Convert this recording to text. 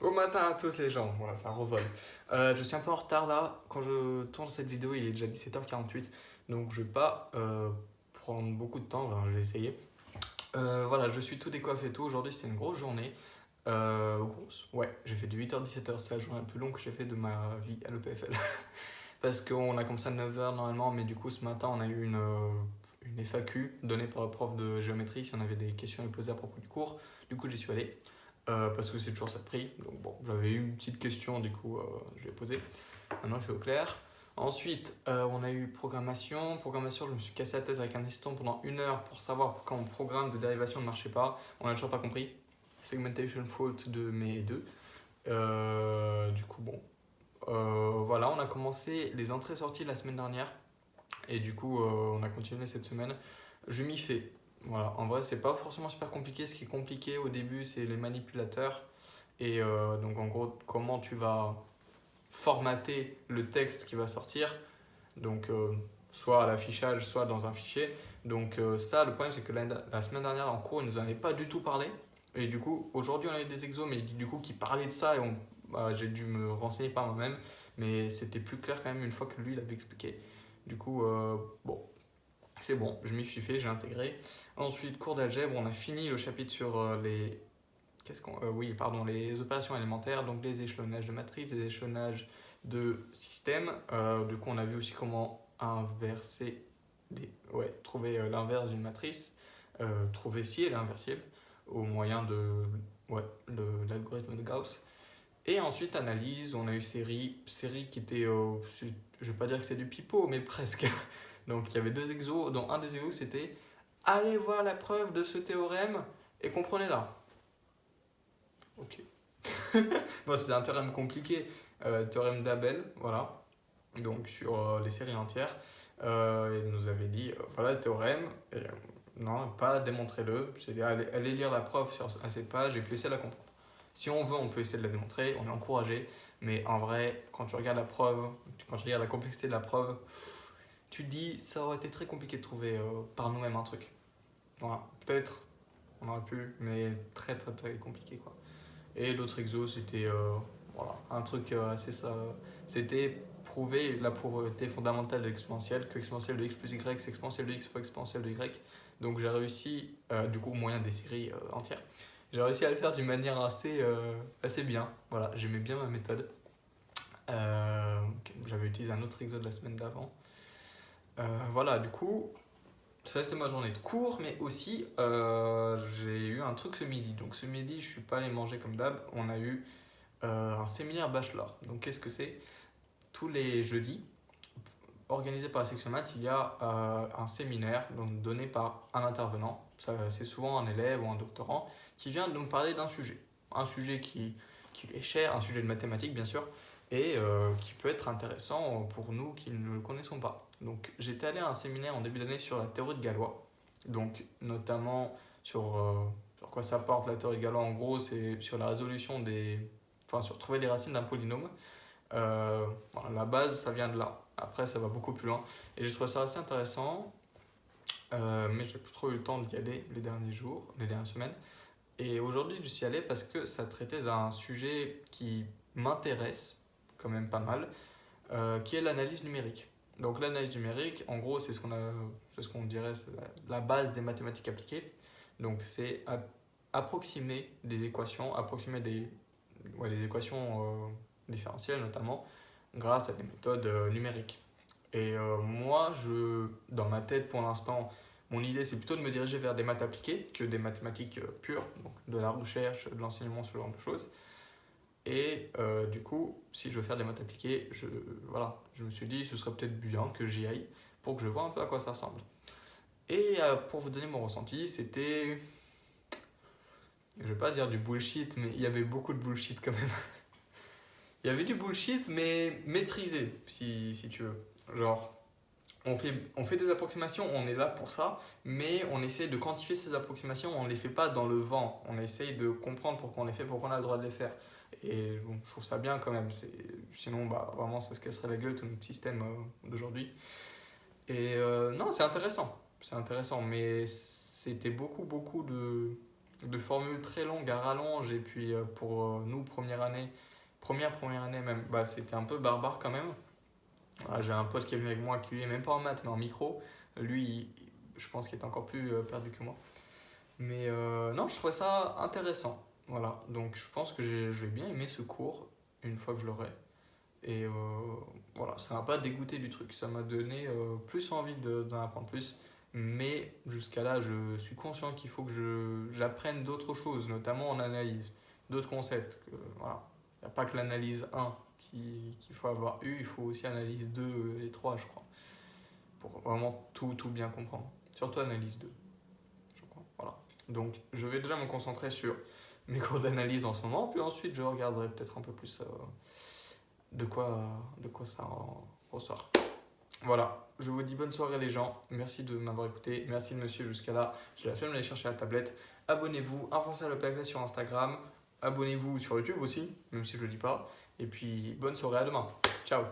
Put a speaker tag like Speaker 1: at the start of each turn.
Speaker 1: Au matin à tous les gens, voilà, ça revole. Je suis un peu en retard là, quand je tourne cette vidéo il est déjà 17h48, donc je vais pas prendre beaucoup de temps, enfin, je vais essayer. Voilà, je suis tout décoiffé et tout, aujourd'hui c'était une grosse journée. Grosse, ouais, j'ai fait de 8h-17h, c'est la journée la plus longue que j'ai fait de ma vie à l'EPFL. Parce qu'on a commencé à 9h normalement, mais du coup ce matin on a eu une FAQ donnée par le prof de géométrie si on avait des questions à lui poser à propos du cours. Du coup j'y suis allé. Parce que c'est toujours ça de prix. Donc bon, j'avais eu une petite question, du coup, je l'ai posée. Maintenant, je suis au clair. Ensuite, on a eu programmation. Programmation, je me suis cassé la tête avec un assistant pendant 1 heure pour savoir pourquoi mon programme de dérivation ne marchait pas. On n'a toujours pas compris. Segmentation fault de mes 2. Du coup, bon. Voilà, on a commencé les entrées-sorties la semaine dernière. Et du coup, on a continué cette semaine. Je m'y fais. Voilà, en vrai, c'est pas forcément super compliqué. Ce qui est compliqué au début, c'est les manipulateurs. Et donc, en gros, comment tu vas formater le texte qui va sortir. Donc, soit à l'affichage, soit dans un fichier. Donc, ça, le problème, c'est que la semaine dernière, en cours, il nous en avait pas du tout parlé. Et du coup, aujourd'hui, on a eu des exos, mais du coup, qui parlaient de ça. Et j'ai dû me renseigner par moi-même. Mais c'était plus clair quand même une fois que lui, il avait expliqué. Du coup, bon, c'est bon, je m'y suis fait, j'ai intégré. Ensuite, cours d'algèbre, on a fini le chapitre sur les. Oui, pardon, les opérations élémentaires, donc les échelonnages de matrices, les échelonnages de systèmes. Du coup, on a vu aussi comment inverser trouver l'inverse d'une matrice, trouver si elle est inversible au moyen de l'algorithme de Gauss. Et ensuite, analyse, on a eu série qui était, je vais pas dire que c'est du pipeau, mais presque. Donc il y avait deux exos, dont un des exos c'était allez voir la preuve de ce théorème et comprenez-la. Ok. Bon, c'était un théorème compliqué, théorème d'Abel, voilà, donc sur les séries entières. Il nous avait dit voilà le théorème, et, non, pas démontrez-le, c'est dit allez lire la preuve à cette page et puis essayez de la comprendre. Si on veut, on peut essayer de la démontrer, on est encouragé, mais en vrai, quand tu regardes la preuve, quand tu regardes la complexité de la preuve, tu te dis ça aurait été très compliqué de trouver par nous-mêmes un truc. Voilà, peut-être on aurait pu, mais très très très compliqué quoi. Et l'autre exo, c'était voilà, un truc assez ça. C'était prouver la propriété fondamentale de l'exponentielle, que exponentielle de x plus y, c'est exponentielle de x fois exponentielle de y. Donc j'ai réussi, du coup, au moyen des séries entières, j'ai réussi à le faire d'une manière assez bien. Voilà, j'aimais bien ma méthode. J'avais utilisé un autre exo de la semaine d'avant. Voilà, du coup, ça c'était ma journée de cours, mais aussi j'ai eu un truc ce midi. Donc ce midi, je suis pas allé manger comme d'hab. On a eu un séminaire bachelor. Donc qu'est-ce que c'est? Tous les jeudis, organisé par la section maths, il y a un séminaire donc, donné par un intervenant. C'est souvent un élève ou un doctorant qui vient nous parler d'un sujet. Un sujet qui lui est cher, un sujet de mathématiques bien sûr, et qui peut être intéressant pour nous qui ne le connaissons pas. Donc j'étais allé à un séminaire en début d'année sur la théorie de Galois, donc notamment sur quoi ça porte la théorie de Galois. En gros, c'est sur la résolution enfin sur trouver les racines d'un polynôme. Voilà, la base, ça vient de là. Après, ça va beaucoup plus loin. Et j'ai trouvé ça assez intéressant, mais j'ai plus trop eu le temps d'y aller les derniers jours, les dernières semaines. Et aujourd'hui, je suis allé parce que ça traitait d'un sujet qui m'intéresse quand même pas mal, qui est l'analyse numérique. Donc l'analyse numérique, en gros, c'est ce qu'on dirait, c'est la base des mathématiques appliquées. Donc c'est approximer des équations, approximer des équations différentielles notamment, grâce à des méthodes numériques. Et moi, dans ma tête pour l'instant, mon idée c'est plutôt de me diriger vers des maths appliquées que des mathématiques pures, donc de la recherche, de l'enseignement, ce genre de choses. Et du coup, si je veux faire des maths appliquées, voilà, je me suis dit ce serait peut-être bien que j'y aille pour que je vois un peu à quoi ça ressemble. Et pour vous donner mon ressenti, c'était, je vais pas dire du bullshit, mais il y avait beaucoup de bullshit quand même. Il y avait du bullshit, mais maîtrisé, si tu veux. Genre, on fait des approximations, on est là pour ça, mais on essaie de quantifier ces approximations, on ne les fait pas dans le vent. On essaye de comprendre pourquoi on les fait, pourquoi on a le droit de les faire. Et bon, je trouve ça bien quand même. Sinon, bah, vraiment, ça se casserait la gueule tout notre système d'aujourd'hui. Et non, c'est intéressant. C'est intéressant, mais c'était beaucoup, beaucoup de. de formules très longues à rallonge. Et puis pour nous, première année même, bah, c'était un peu barbare quand même. Voilà, j'ai un pote qui est venu avec moi, qui lui est même pas en maths, mais en micro. Lui, je pense qu'il est encore plus perdu que moi. Mais non, je trouvais ça intéressant. Voilà, donc je pense que je vais bien aimer ce cours une fois que je l'aurai. Et voilà, ça m'a pas dégoûté du truc, ça m'a donné plus envie d'en apprendre plus. Mais jusqu'à là, je suis conscient qu'il faut que j'apprenne d'autres choses, notamment en analyse, d'autres concepts. Voilà. Il n'y a pas que l'analyse 1 qu'il faut avoir eu, il faut aussi analyse 2 et 3, je crois, pour vraiment tout bien comprendre. Surtout analyse 2, je crois. Voilà. Donc je vais déjà me concentrer sur mes cours d'analyse en ce moment, puis ensuite je regarderai peut-être un peu plus de quoi ça en ressort. Voilà, je vous dis bonne soirée les gens, merci de m'avoir écouté, merci de me suivre jusqu'à là, j'ai la flemme d'aller chercher la tablette. Abonnez-vous, avancez à l'Opaxet sur Instagram, abonnez-vous sur YouTube aussi, même si je le dis pas, et puis bonne soirée, à demain, ciao.